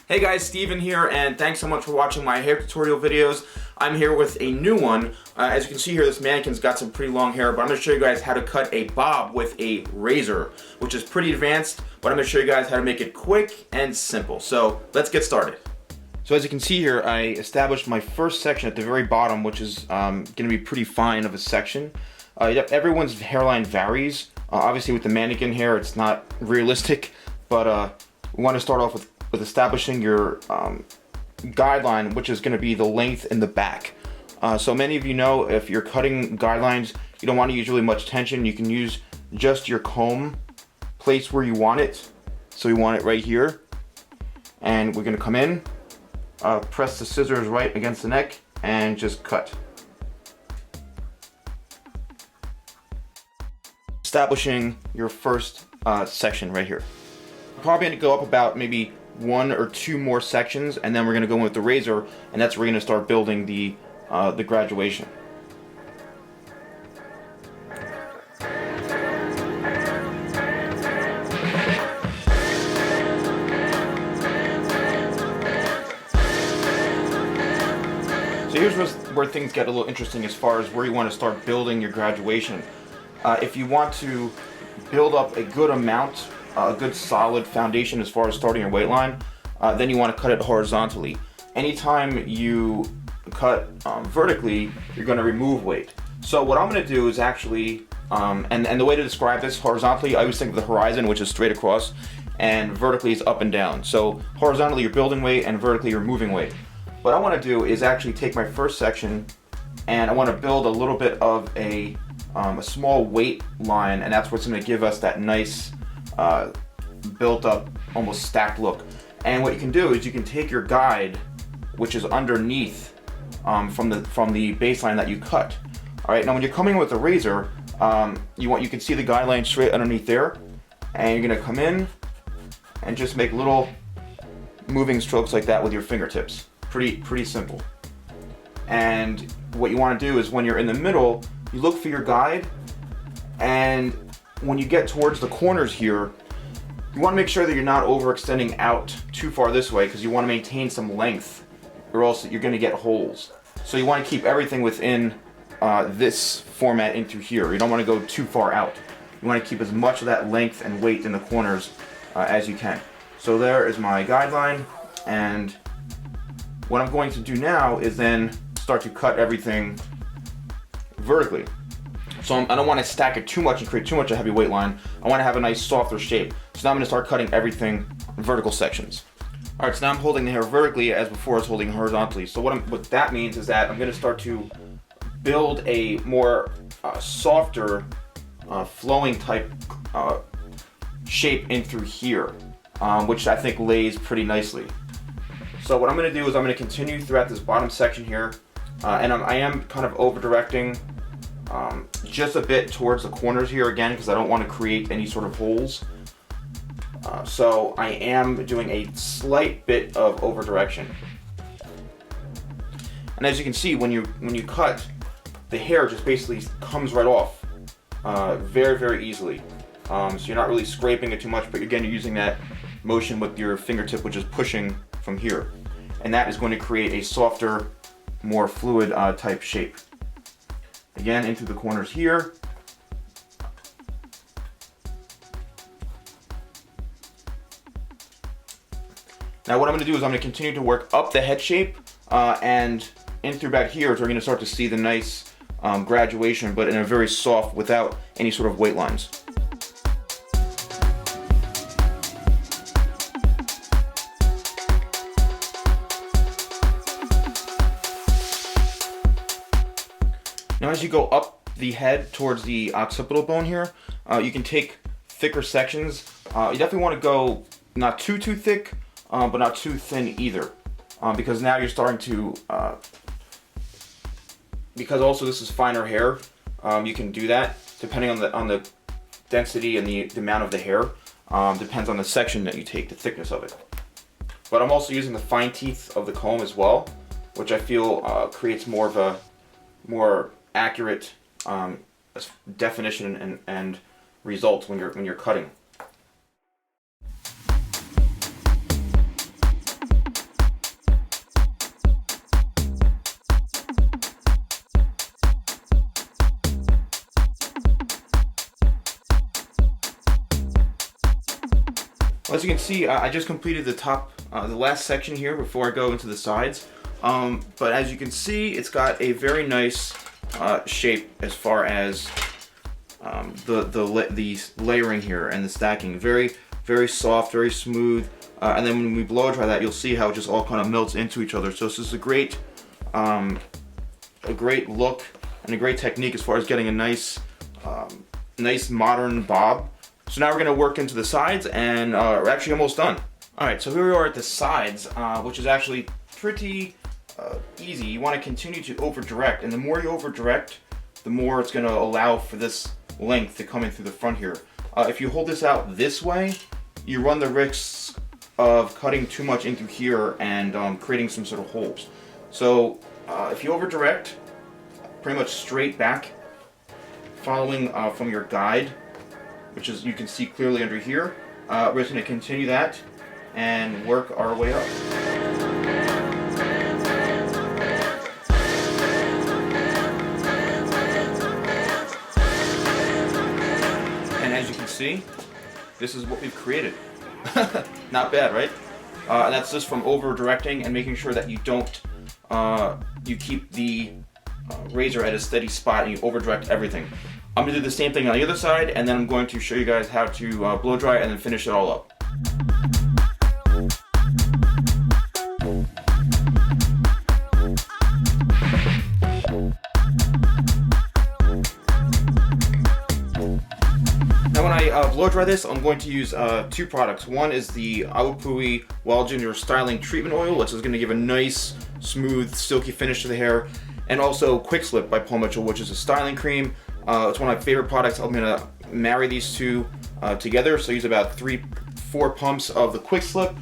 Hey guys, Steven here, and thanks so much for watching my hair tutorial videos. I'm here with a new one. As you can see here, this mannequin's got some pretty long hair, but I'm going to show you guys how to cut a bob with a razor, which is pretty advanced, but I'm going to show you guys how to make it quick and simple. So let's get started. So as you can see here, I established my first section at the very bottom, which is going to be pretty fine of a section. Everyone's hairline varies. Obviously with the mannequin hair, it's not realistic, but we want to start off with establishing your guideline, which is going to be the length in the back. So many of you know, if you're cutting guidelines, you don't want to use really much tension. You can use just your comb, place where you want it. So we want it right here, and we're going to come in, press the scissors right against the neck, and just cut. Establishing your first section right here. Probably going to go up about maybe 1 or 2 more sections, and then we're going to go in with the razor, and that's where we're going to start building the graduation. So here's where things get a little interesting as far as where you want to start building your graduation. If you want to build up a good amount, a good solid foundation as far as starting your weight line, then you want to cut it horizontally. Anytime you cut vertically, you're going to remove weight. So what I'm going to do is actually, and the way to describe this horizontally, I always think of the horizon, which is straight across, and vertically is up and down. So horizontally you're building weight, and vertically you're moving weight. What I want to do is actually take my first section, and I want to build a little bit of a small weight line, and that's what's going to give us that nice built up, almost stacked look. And what you can do is you can take your guide, which is underneath from the baseline that you cut. All right, now when you're coming with a razor, you can see the guideline straight underneath there, and you're gonna come in and just make little moving strokes like that with your fingertips. Pretty simple. And what you want to do is when you're in the middle, you look for your guide, and when you get towards the corners here, you want to make sure that you're not overextending out too far this way, because you want to maintain some length, or else you're going to get holes. So you want to keep everything within this format into here. You don't want to go too far out. You want to keep as much of that length and weight in the corners as you can. So there is my guideline, and what I'm going to do now is then start to cut everything vertically. So I don't want to stack it too much and create too much a heavy weight line. I want to have a nice softer shape. So now I'm going to start cutting everything vertical sections. Alright, so now I'm holding the hair vertically as before I was holding it horizontally. So what that means is that I'm going to start to build a more softer, flowing type shape in through here, which I think lays pretty nicely. So what I'm going to do is I'm going to continue throughout this bottom section here, and I am kind of over directing just a bit towards the corners here again, because I don't want to create any sort of holes. So I am doing a slight bit of over direction. And as you can see, when you cut, the hair just basically comes right off very easily. So you're not really scraping it too much, but again, you're using that motion with your fingertip, which is pushing from here, and that is going to create a softer, more fluid type shape. Again, into the corners here. Now what I'm going to do is I'm going to continue to work up the head shape, and in through back here is where we're going to start to see the nice graduation, but in a very soft, without any sort of weight lines. Now as you go up the head towards the occipital bone here, you can take thicker sections. You definitely want to go not too thick, but not too thin either, because now you're starting to, because also this is finer hair, you can do that depending on the density and the amount of the hair. Depends on the section that you take, the thickness of it. But I'm also using the fine teeth of the comb as well, which I feel creates more of a more accurate definition and results when you're cutting. As you can see, I just completed the top, the last section here before I go into the sides. But as you can see, it's got a very nice shape as far as the layering here and the stacking. Very, very soft, very smooth. And then when we blow dry that, you'll see how it just all kind of melts into each other. So this is a great look and a great technique as far as getting a nice, nice modern bob. So now we're going to work into the sides, and we're actually almost done. All right, so here we are at the sides, which is actually pretty easy. You want to continue to over direct, and the more you over direct, the more it's going to allow for this length to come in through the front here. If you hold this out this way, you run the risk of cutting too much into here and creating some sort of holes. So if you over direct, pretty much straight back, following from your guide, which is, you can see clearly under here, we're just going to continue that and work our way up. And as you can see, this is what we've created. Not bad, right? And that's just from over directing and making sure that you don't, you keep the razor at a steady spot and you over direct everything. I'm going to do the same thing on the other side, and then I'm going to show you guys how to blow dry and then finish it all up. Now when I blow dry this, I'm going to use two products. One is the Awapui Wild Ginger Styling Treatment Oil, which is going to give a nice, smooth, silky finish to the hair, and also Quick Slip by Paul Mitchell, which is a styling cream. It's one of my favorite products. I'm going to marry these two together. So use about 3-4 pumps of the Quick Slip,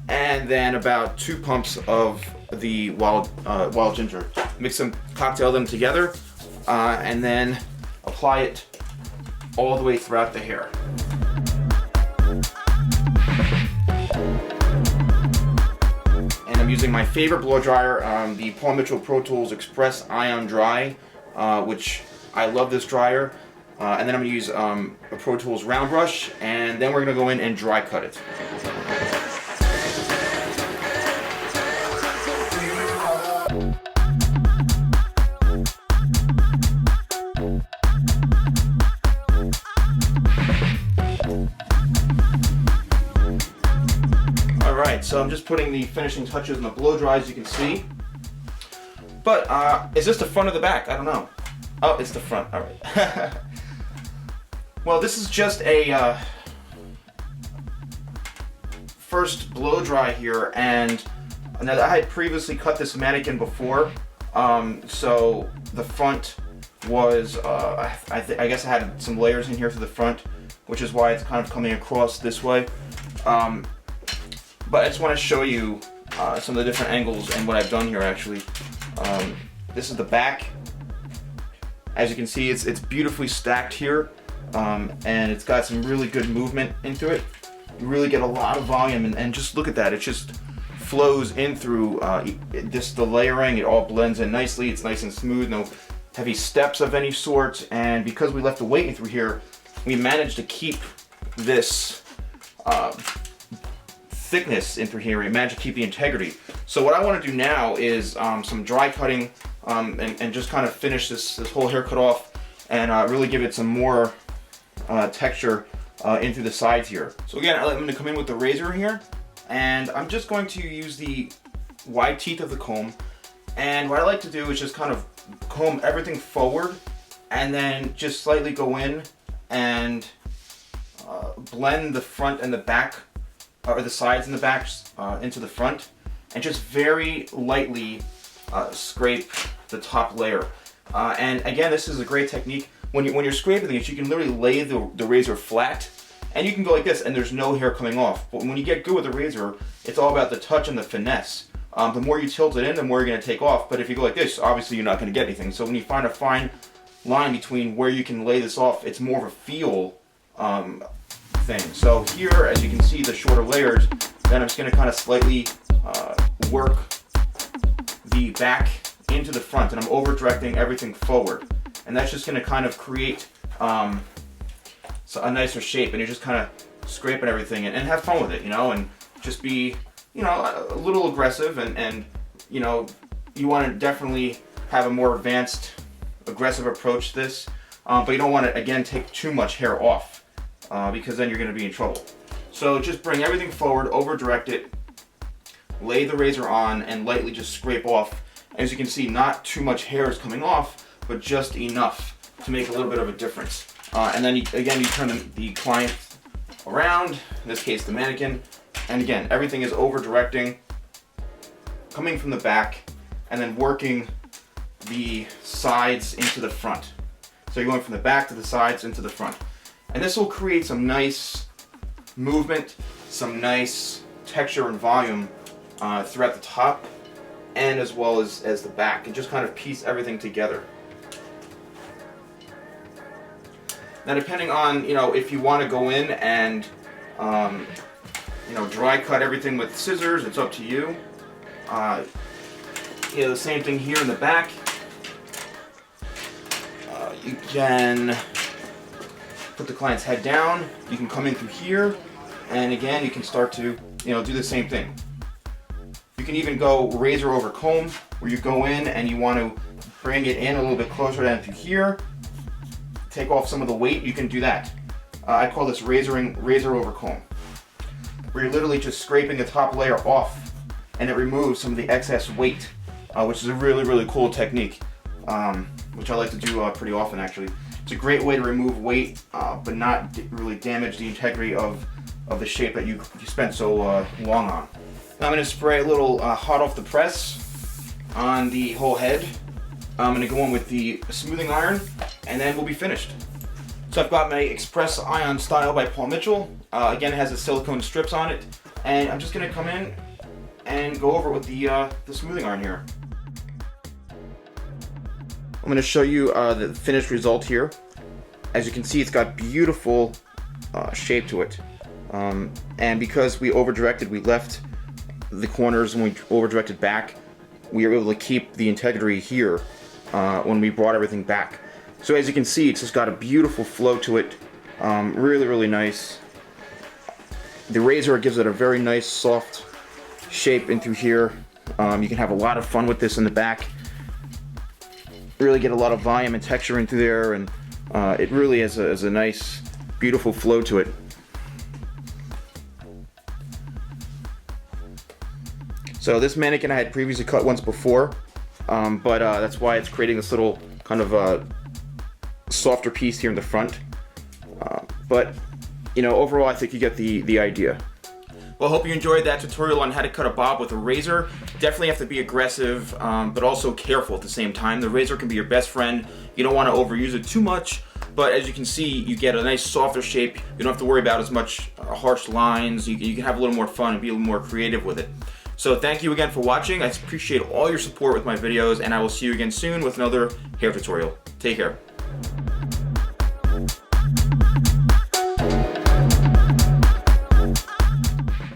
and then about 2 pumps of the Wild Ginger. Mix them, cocktail them together, and then apply it all the way throughout the hair. And I'm using my favorite blow dryer, the Paul Mitchell Pro Tools Express Ion Dry, which I love this dryer. And then I'm going to use a Pro Tools round brush, and then we're going to go in and dry cut it. Alright, so I'm just putting the finishing touches on the blow dry, as you can see. But is this the front or the back? I don't know. Oh, it's the front. All right. Well, this is just a first blow dry here, and now I had previously cut this mannequin before, so the front was I guess I had some layers in here to the front, which is why it's kind of coming across this way. But I just want to show you some of the different angles and what I've done here. Actually, this is the back. As you can see, it's beautifully stacked here, and it's got some really good movement into it. You really get a lot of volume, and just look at that. It just flows in through the layering. It all blends in nicely. It's nice and smooth, no heavy steps of any sort. And because we left the weight in through here, we managed to keep this thickness in through here. We managed to keep the integrity. So what I want to do now is some dry cutting. And just kind of finish this whole haircut off, and really give it some more texture in through the sides here. So again, I'm going to come in with the razor here, and I'm just going to use the wide teeth of the comb. And what I like to do is just kind of comb everything forward, and then just slightly go in and blend the front and the back, or the sides and the backs into the front, and just very lightly scrape the top layer. And again, this is a great technique. When you're scraping these, you can literally lay the razor flat, and you can go like this, and there's no hair coming off. But when you get good with the razor, it's all about the touch and the finesse. The more you tilt it in, the more you're going to take off. But if you go like this, obviously you're not going to get anything. So when you find a fine line between where you can lay this off, it's more of a feel thing. So here, as you can see, the shorter layers, then I'm just going to kind of slightly work the back into the front, and I'm over directing everything forward, and that's just going to kind of create a nicer shape, and you're just kind of scraping everything and have fun with it, you know, and just be, you know, a little aggressive, and you know, you want to definitely have a more advanced, aggressive approach to this, but you don't want to, again, take too much hair off, because then you're going to be in trouble. So just bring everything forward, over direct it, lay the razor on, and lightly just scrape off. As you can see, not too much hair is coming off, but just enough to make a little bit of a difference. And then again, you turn the client around, in this case the mannequin, and again, everything is over directing, coming from the back, and then working the sides into the front. So you're going from the back to the sides into the front. And this will create some nice movement, some nice texture and volume throughout the top and as well as the back, and just kind of piece everything together. Now, depending on, you know, if you want to go in and you know, dry cut everything with scissors, it's up to you. You know, the same thing here in the back. You can put the client's head down. You can come in through here, and again, you can start to, you know, do the same thing. You can even go razor over comb, where you go in and you want to bring it in a little bit closer down through here. Take off some of the weight. You can do that. I call this razor over comb, where you're literally just scraping the top layer off, and it removes some of the excess weight, which is a really, really cool technique, which I like to do pretty often, actually. It's a great way to remove weight, but not really damage the integrity of the shape that you spent so long on. Now I'm going to spray a little hot off the press on the whole head. I'm going to go in with the smoothing iron, and then we'll be finished. So I've got my Express Ion Style by Paul Mitchell. Again, it has the silicone strips on it, and I'm just going to come in and go over it with the smoothing iron here. I'm going to show you the finished result here. As you can see, it's got beautiful shape to it. And because we over-directed, we left the corners, and we over-directed back, we were able to keep the integrity here when we brought everything back. So as you can see, it's just got a beautiful flow to it. Really, really nice. The razor gives it a very nice, soft shape in through here. You can have a lot of fun with this in the back. Really get a lot of volume and texture into there, and it really has a nice, beautiful flow to it. So this mannequin I had previously cut once before, but that's why it's creating this little kind of softer piece here in the front. But you know, overall, I think you get the idea. Well, I hope you enjoyed that tutorial on how to cut a bob with a razor. Definitely have to be aggressive, but also careful at the same time. The razor can be your best friend. You don't want to overuse it too much, but as you can see, you get a nice softer shape. You don't have to worry about as much harsh lines. You can have a little more fun and be a little more creative with it. So thank you again for watching. I appreciate all your support with my videos, and I will see you again soon with another hair tutorial. Take care.